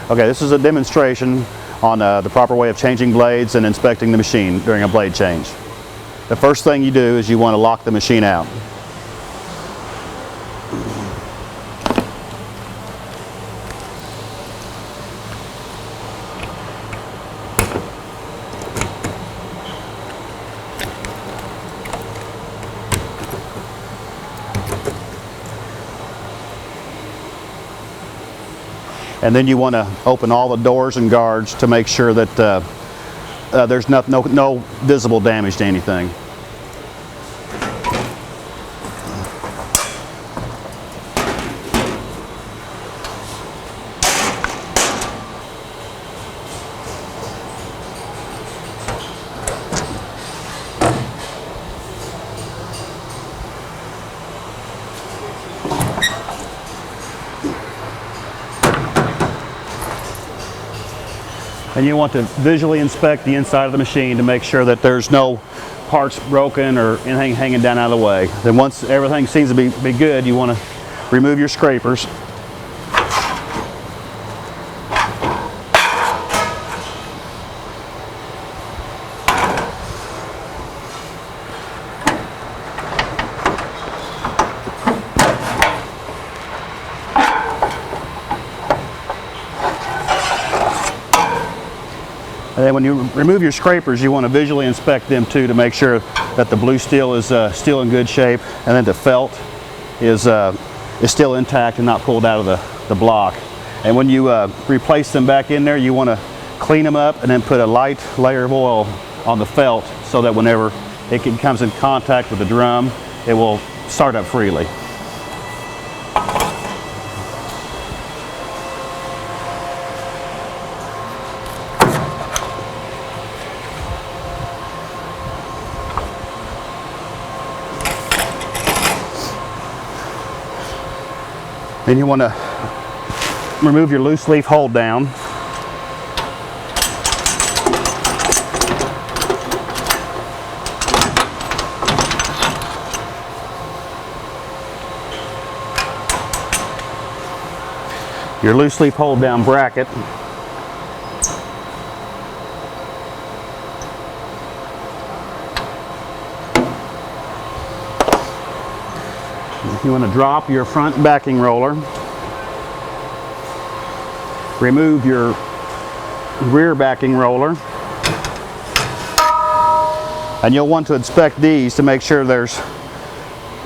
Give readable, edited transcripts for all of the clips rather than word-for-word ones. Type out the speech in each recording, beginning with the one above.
Okay, this is a demonstration on the proper way of changing blades and inspecting the machine during a blade change. The first thing you do is you want to lock the machine out. And then you want to open all the doors and guards to make sure that there's no visible damage to anything. And you want to visually inspect the inside of the machine to make sure that there's no parts broken or anything hanging down out of the way. Then once everything seems to be good, you want to remove your scrapers. And then when you remove your scrapers, you want to visually inspect them too to make sure that the blue steel is still in good shape, and then the felt is still intact and not pulled out of the block. And when you replace them back in there, you want to clean them up and then put a light layer of oil on the felt so that whenever it comes in contact with the drum, it will start up freely. Then you want to remove your loose leaf hold down. Your loose leaf hold down bracket. You want to drop your front backing roller, remove your rear backing roller, and you'll want to inspect these to make sure there's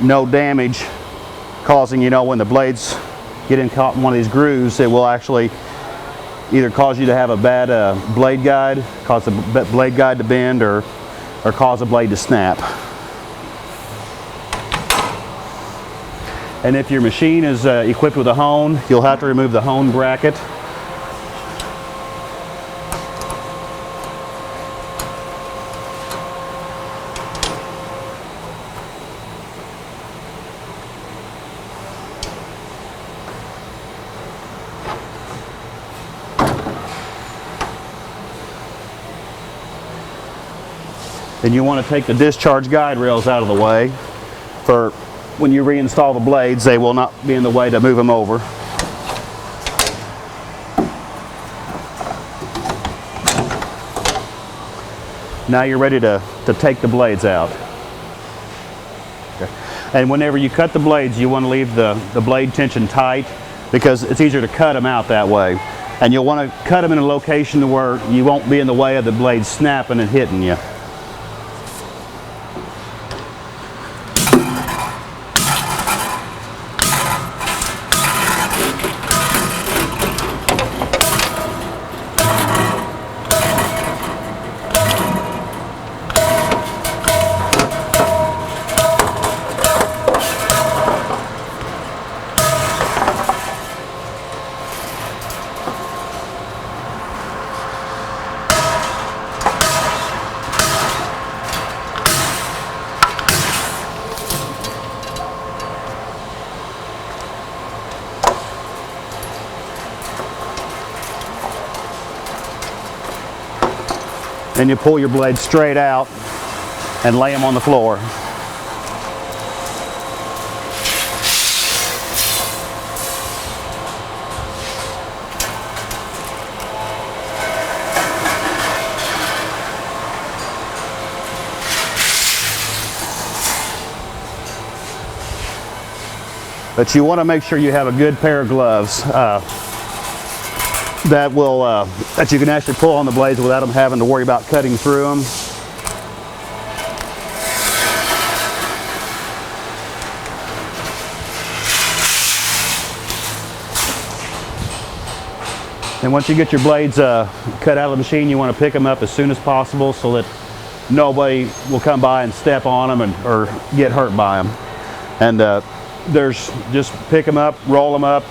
no damage causing, when the blades get caught in one of these grooves, it will actually either cause you to have a bad blade guide, cause the blade guide to bend, or cause a blade to snap. And if your machine is equipped with a hone, you'll have to remove the hone bracket. Then you want to take the discharge guide rails out of the way. For when you reinstall the blades, they will not be in the way to move them over. Now you're ready to take the blades out. Okay. And whenever you cut the blades, you want to leave the blade tension tight because it's easier to cut them out that way. And you'll want to cut them in a location where you won't be in the way of the blades snapping and hitting you. Then you pull your blade straight out and lay them on the floor. But you want to make sure you have a good pair of gloves that you can actually pull on the blades without them having to worry about cutting through them. And once you get your blades cut out of the machine, you want to pick them up as soon as possible so that nobody will come by and step on them or get hurt by them. And just pick them up, roll them up,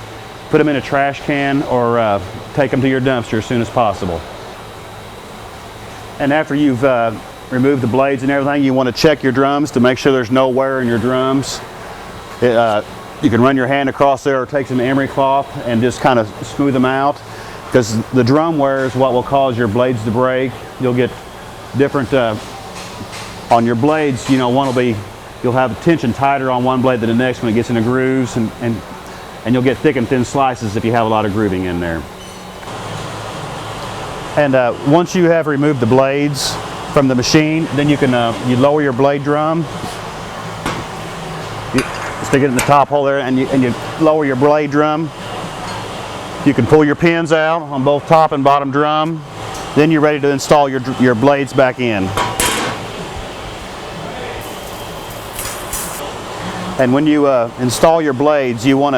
put them in a trash can, or take them to your dumpster as soon as possible. And after you've removed the blades and everything, you want to check your drums to make sure there's no wear in your drums. You can run your hand across there or take some emery cloth and just kind of smooth them out, because the drum wear is what will cause your blades to break. You'll get different on your blades. You know, you'll have tension tighter on one blade than the next when it gets into grooves, and you'll get thick and thin slices if you have a lot of grooving in there. And once you have removed the blades from the machine, then you can you lower your blade drum. You stick it in the top hole there, and you lower your blade drum. You can pull your pins out on both top and bottom drum. Then you're ready to install your blades back in. And when you install your blades, you want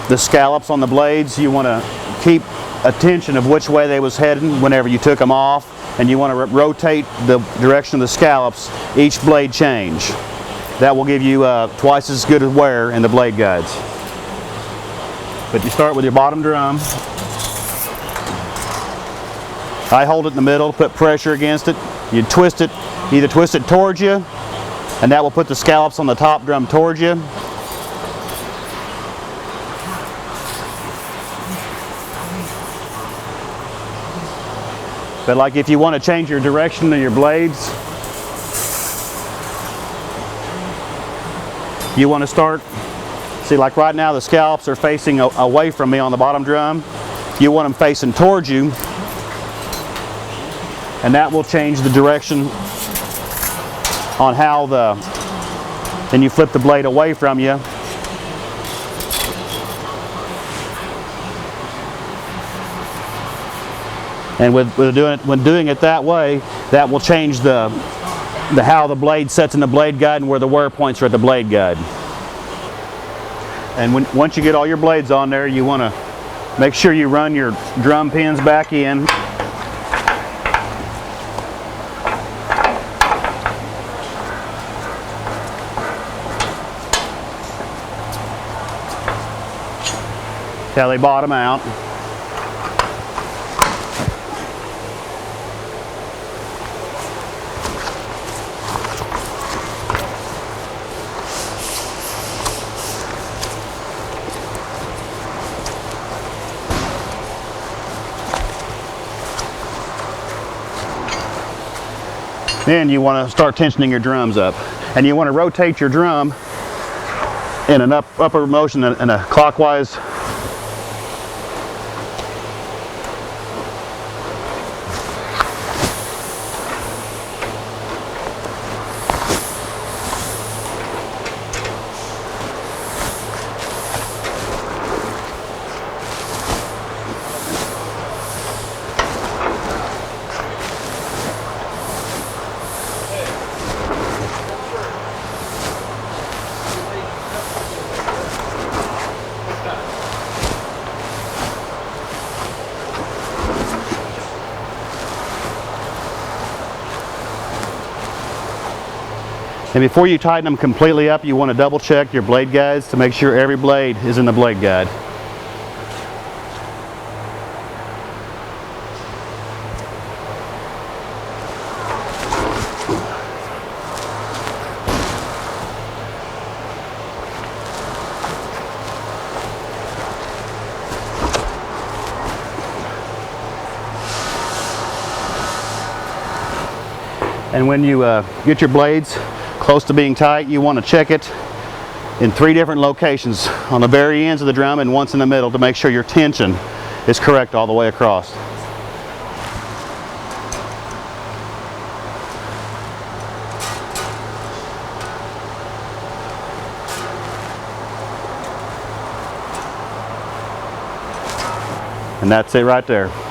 the scallops on the blades, you want to keep attention of which way they was heading whenever you took them off, and you want to rotate the direction of the scallops each blade change. That will give you twice as good a wear in the blade guides. But you start with your bottom drum. I hold it in the middle, put pressure against it. You twist it, either twist it towards you, and that will put the scallops on the top drum towards you. But like if you want to change your direction of your blades, you want to start, see, like right now the scallops are facing away from me on the bottom drum. You want them facing towards you, and that will change the direction on how then you flip the blade away from you. And when doing it that way, that will change how the blade sets in the blade guide and where the wear points are at the blade guide. And once you get all your blades on there, you want to make sure you run your drum pins back in. Till they bottom out. Then you want to start tensioning your drums up, and you want to rotate your drum in an upper motion in a clockwise And before you tighten them completely up, you want to double check your blade guides to make sure every blade is in the blade guide. And when you get your blades close to being tight, you want to check it in 3 different locations, on the very ends of the drum and once in the middle, to make sure your tension is correct all the way across. And that's it right there.